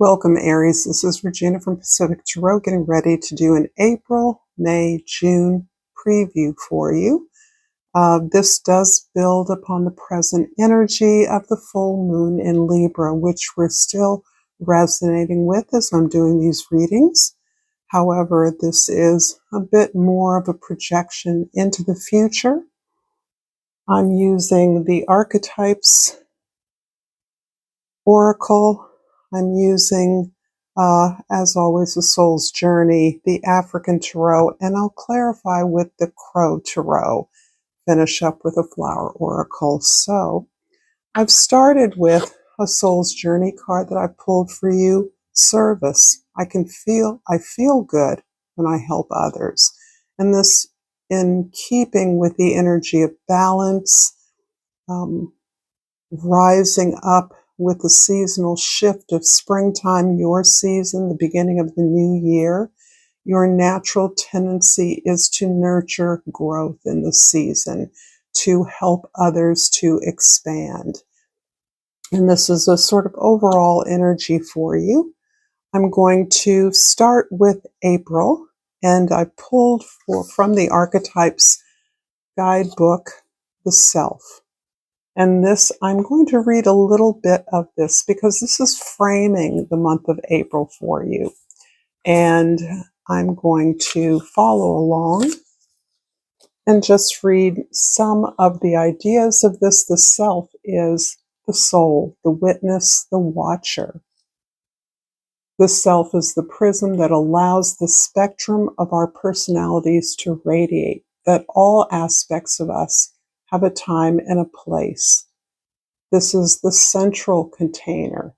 Welcome, Aries. This is Regina from Pacific Tarot, getting ready to do an April, May, June preview for you. This does build upon the present energy of the full moon in Libra, which we're still resonating with as I'm doing these readings. However, this is a bit more of a projection into the future. I'm using the Archetypes Oracle. I'm using, as always, the Soul's Journey, the African Tarot, and I'll clarify with the Crow Tarot, finish up with a Flower Oracle. So I've started with a Soul's Journey card that I pulled for you, Service. I feel good when I help others. And this in keeping with the energy of balance, rising up with the seasonal shift of springtime, your season, the beginning of the new year. Your natural tendency is to nurture growth in the season, to help others to expand. And this is a sort of overall energy for you. I'm going to start with April, and I pulled from the Archetypes guidebook, The Self. And this, I'm going to read a little bit of this because this is framing the month of April for you. And I'm going to follow along and just read some of the ideas of this. The self is the soul, the witness, the watcher. The self is the prism that allows the spectrum of our personalities to radiate, that all aspects of us have a time and a place. This is the central container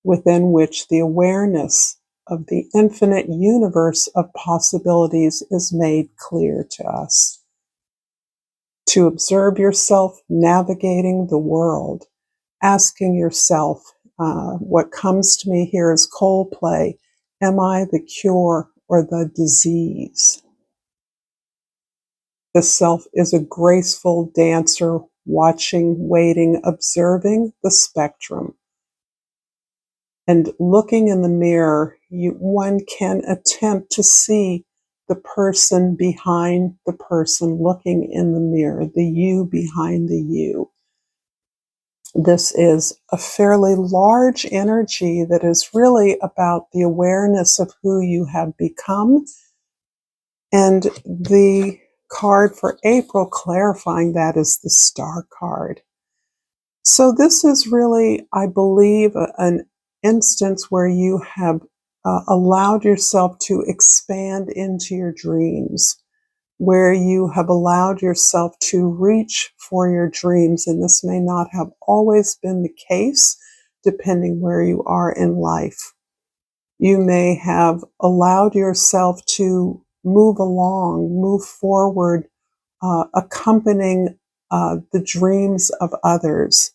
within which the awareness of the infinite universe of possibilities is made clear to us. To observe yourself navigating the world, asking yourself, what comes to me here is Coldplay, am I the cure or the disease? The self is a graceful dancer, watching, waiting, observing the spectrum. And looking in the mirror, one can attempt to see the person behind the person looking in the mirror, the you behind the you. This is a fairly large energy that is really about the awareness of who you have become. And the card for April clarifying that is the Star card. So this is really, I believe, an instance where you have allowed yourself to expand into your dreams, where you have allowed yourself to reach for your dreams. And this may not have always been the case, depending where you are in life. You may have allowed yourself to move along, move forward, accompanying the dreams of others.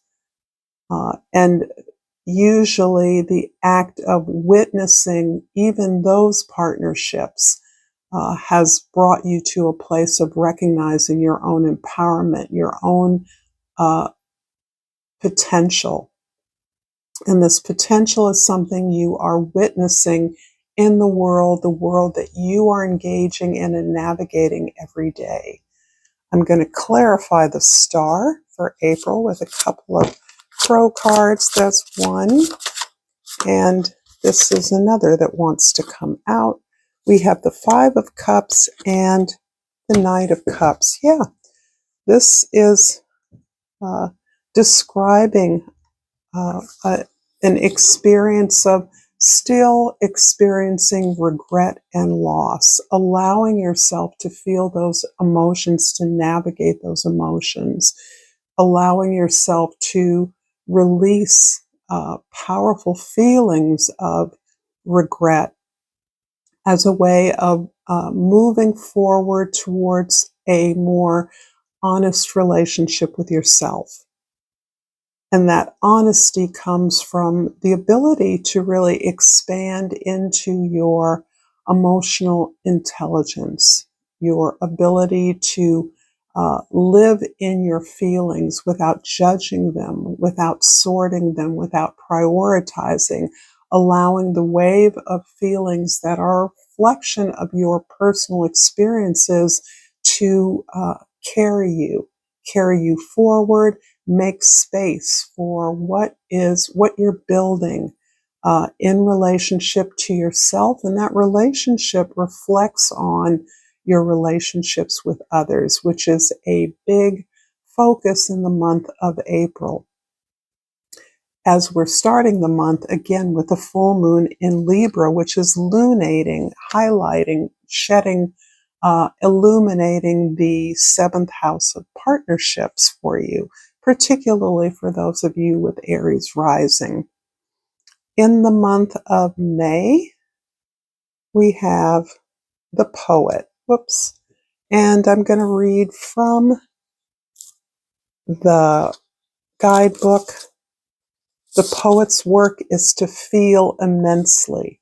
And usually the act of witnessing even those partnerships has brought you to a place of recognizing your own empowerment, your own potential. And this potential is something you are witnessing in the world that you are engaging in and navigating every day. I'm going to clarify the Star for April with a couple of Crow cards. That's one. And this is another that wants to come out. We have the Five of Cups and the Knight of Cups. Yeah, this is describing an experience of still experiencing regret and loss, allowing yourself to feel those emotions, to navigate those emotions, allowing yourself to release powerful feelings of regret as a way of moving forward towards a more honest relationship with yourself. And that honesty comes from the ability to really expand into your emotional intelligence, your ability to live in your feelings without judging them, without sorting them, without prioritizing, allowing the wave of feelings that are a reflection of your personal experiences to carry you forward, make space for what you're building in relationship to yourself, and that relationship reflects on your relationships with others, which is a big focus in the month of April. As we're starting the month again with the full moon in Libra, which is lunating, highlighting, shedding, illuminating the seventh house of partnerships for you, particularly for those of you with Aries rising. In the month of May, we have the poet. Whoops. And I'm going to read from the guidebook. The poet's work is to feel immensely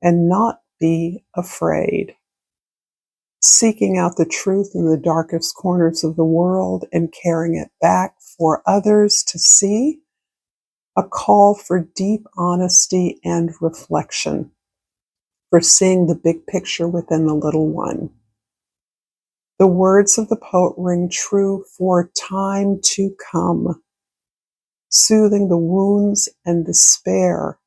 and not be afraid. Seeking out the truth in the darkest corners of the world and carrying it back for others to see. A call for deep honesty and reflection, for seeing the big picture within the little one. The words of the poet ring true for time to come, soothing the wounds and despair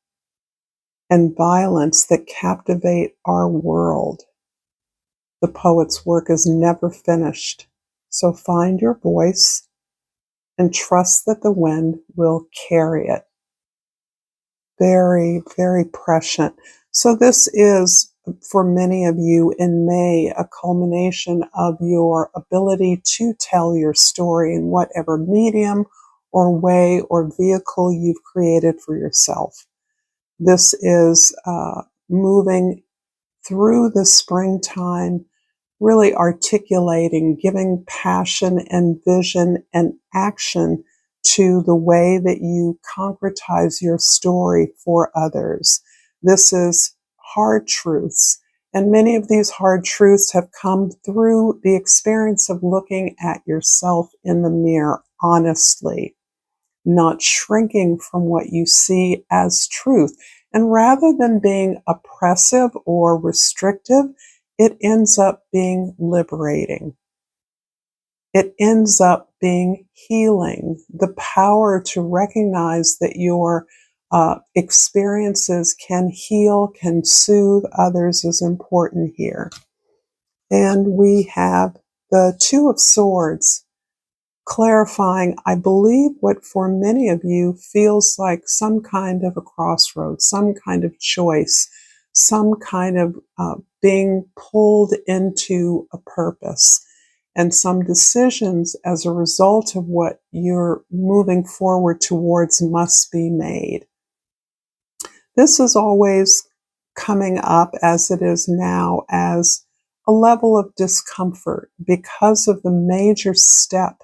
and violence that captivate our world. The poet's work is never finished, so find your voice and trust that the wind will carry it. Very, very prescient. So this is, for many of you in May, a culmination of your ability to tell your story in whatever medium or way or vehicle you've created for yourself. This is moving through the springtime, really articulating, giving passion and vision and action to the way that you concretize your story for others. This is hard truths. And many of these hard truths have come through the experience of looking at yourself in the mirror honestly, not shrinking from what you see as truth. And rather than being oppressive or restrictive, it ends up being liberating. It ends up being healing. The power to recognize that your experiences can heal, can soothe others is important here. And we have the Two of Swords, clarifying, I believe, what for many of you feels like some kind of a crossroads, some kind of choice, some kind of being pulled into a purpose, and some decisions as a result of what you're moving forward towards must be made. This is always coming up, as it is now, as a level of discomfort because of the major step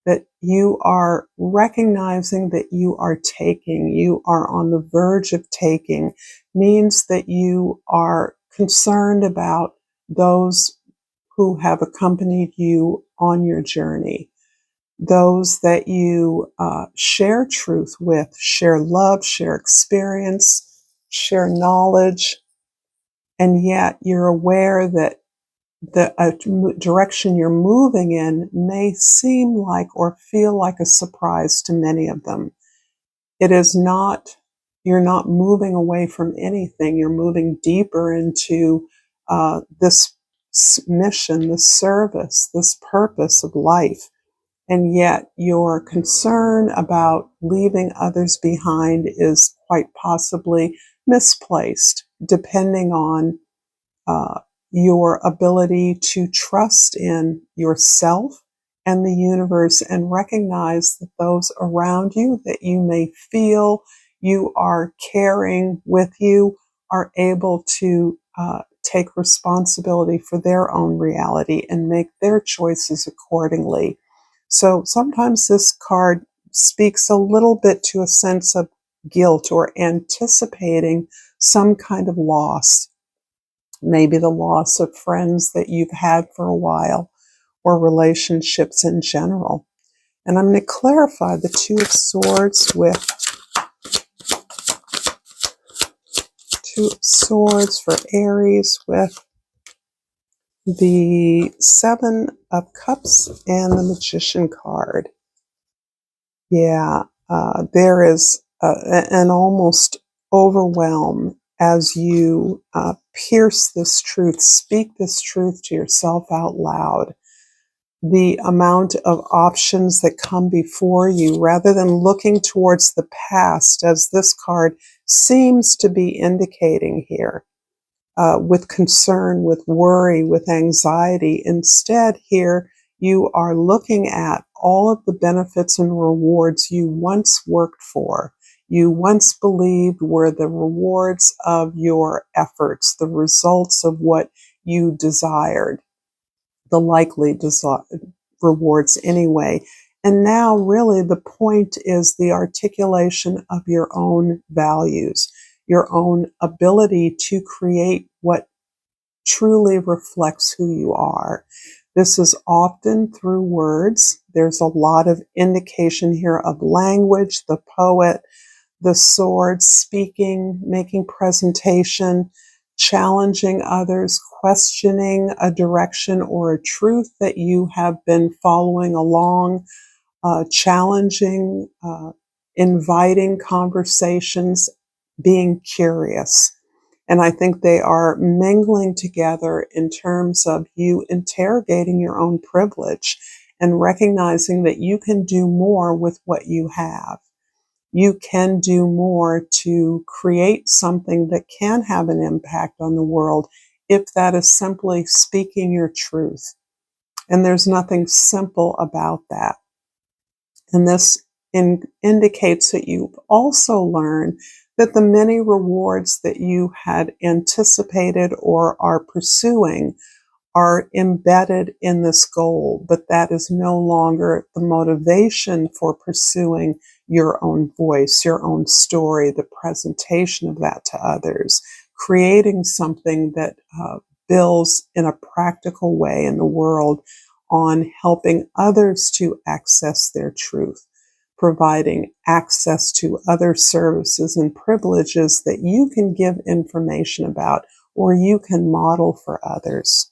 that you are recognizing that you are taking, you are on the verge of taking, means that you are concerned about those who have accompanied you on your journey, those that you share truth with, share love, share experience, share knowledge, and yet you're aware that the direction you're moving in may seem like or feel like a surprise to many of them. It is not, you're not moving away from anything. You're moving deeper into this mission, this service, this purpose of life. And yet your concern about leaving others behind is quite possibly misplaced, depending on your ability to trust in yourself and the universe and recognize that those around you that you may feel you are carrying with you are able to take responsibility for their own reality and make their choices accordingly. So sometimes this card speaks a little bit to a sense of guilt or anticipating some kind of loss. Maybe the loss of friends that you've had for a while or relationships in general. And I'm going to clarify the Two of Swords with Two of Swords for Aries with the Seven of Cups and the Magician card. Yeah, there is an almost overwhelm as you pierce this truth, speak this truth to yourself out loud. The amount of options that come before you, rather than looking towards the past, as this card seems to be indicating here, with concern, with worry, with anxiety. Instead, here you are looking at all of the benefits and rewards you once worked for, you once believed were the rewards of your efforts, the results of what you desired, the likely rewards anyway. And now really the point is the articulation of your own values, your own ability to create what truly reflects who you are. This is often through words. There's a lot of indication here of language, the poet, the sword, speaking, making presentation, challenging others, questioning a direction or a truth that you have been following along, challenging, inviting conversations, being curious. And I think they are mingling together in terms of you interrogating your own privilege and recognizing that you can do more with what you have. You can do more to create something that can have an impact on the world if that is simply speaking your truth. And there's nothing simple about that. And this indicates that you've also learned that the many rewards that you had anticipated or are pursuing are embedded in this goal, but that is no longer the motivation for pursuing your own voice, your own story, the presentation of that to others, creating something that builds in a practical way in the world on helping others to access their truth, providing access to other services and privileges that you can give information about or you can model for others.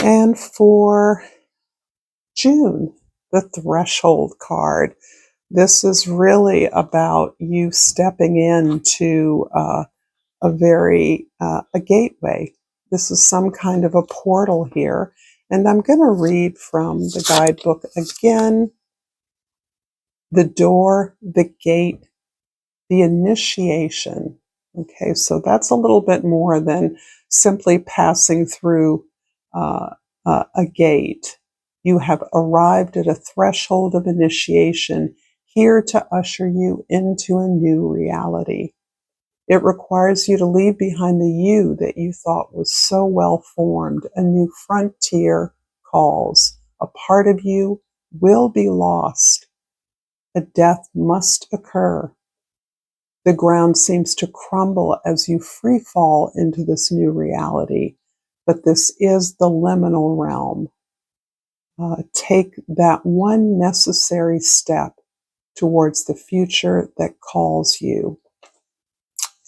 And for June, the Threshold card. This is really about you stepping into a gateway. This is some kind of a portal here. And I'm going to read from the guidebook again. The door, the gate, the initiation. Okay, so that's a little bit more than simply passing through a gate. You have arrived at a threshold of initiation, here to usher you into a new reality. It requires you to leave behind the you that you thought was so well formed. A new frontier calls. A part of you will be lost. A death must occur. The ground seems to crumble as you free fall into this new reality, but this is the liminal realm. Take that one necessary step towards the future that calls you.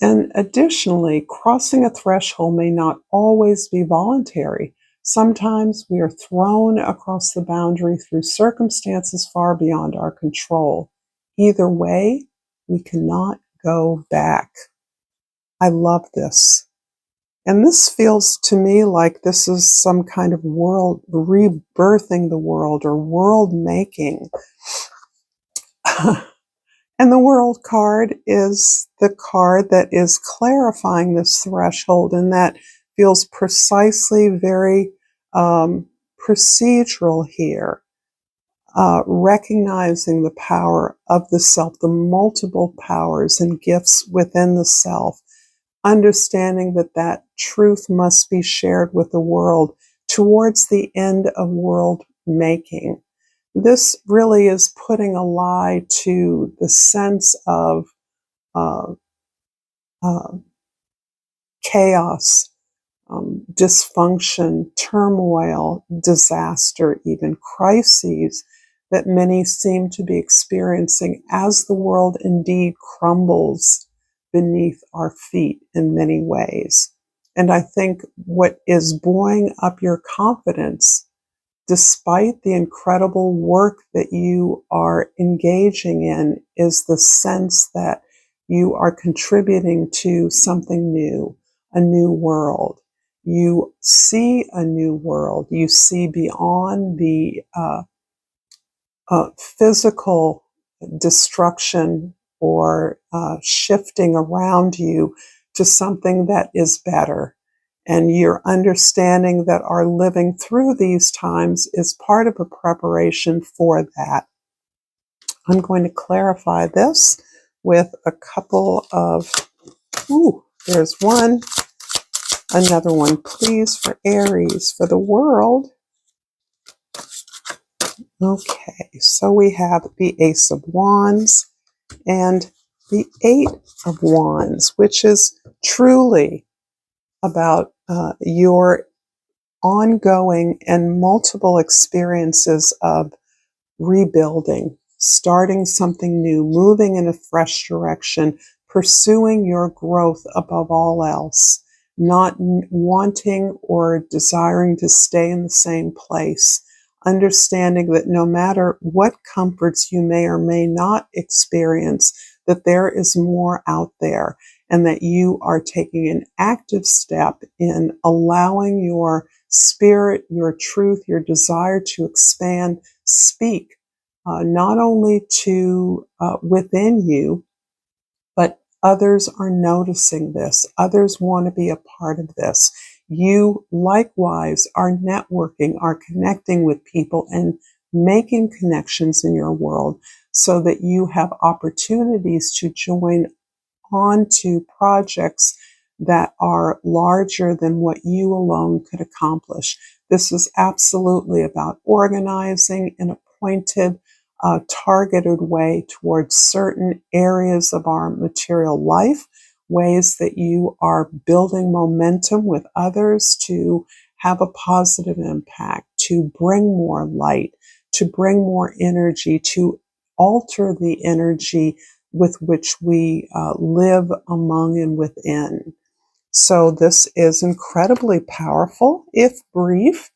And additionally, crossing a threshold may not always be voluntary. Sometimes we are thrown across the boundary through circumstances far beyond our control. Either way, we cannot go back. I love this. And this feels to me like this is some kind of world, rebirthing the world or world making. And the World card is the card that is clarifying this threshold, and that feels precisely very procedural here. Recognizing the power of the self, the multiple powers and gifts within the self, understanding that that truth must be shared with the world towards the end of world making. This really is putting a lie to the sense of uh, uh, chaos, dysfunction, turmoil, disaster, even crises that many seem to be experiencing as the world indeed crumbles beneath our feet in many ways. And I think what is buoying up your confidence, despite the incredible work that you are engaging in, is the sense that you are contributing to something new, a new world. You see a new world. You see beyond the physical destruction or shifting around you to something that is better. And you're understanding that our living through these times is part of a preparation for that. I'm going to clarify this with a couple of, there's one, another one, please, for Aries, for the world. Okay, so we have the Ace of Wands and the Eight of Wands, which is truly about your ongoing and multiple experiences of rebuilding, starting something new, moving in a fresh direction, pursuing your growth above all else, not wanting or desiring to stay in the same place, understanding that no matter what comforts you may or may not experience, that there is more out there, and that you are taking an active step in allowing your spirit, your truth, your desire to expand, speak, not only to within you, but others are noticing this. Others want to be a part of this. You likewise are networking, are connecting with people and making connections in your world so that you have opportunities to join onto projects that are larger than what you alone could accomplish. This is absolutely about organizing in a pointed, targeted way towards certain areas of our material life, ways that you are building momentum with others to have a positive impact, to bring more light, to bring more energy, to alter the energy with which we live among and within. So this is incredibly powerful, if brief.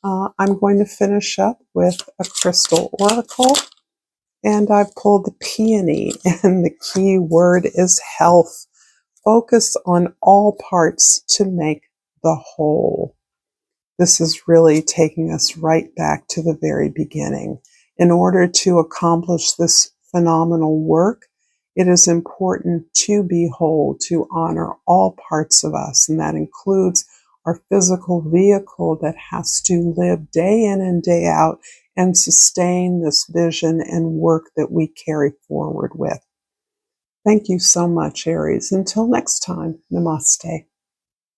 I'm going to finish up with a crystal oracle, and I've pulled the peony, and the key word is health. Focus on all parts to make the whole. This is really taking us right back to the very beginning. In order to accomplish this phenomenal work, it is important to be whole, to honor all parts of us, and that includes our physical vehicle that has to live day in and day out and sustain this vision and work that we carry forward with. Thank you so much, Aries. Until next time, namaste.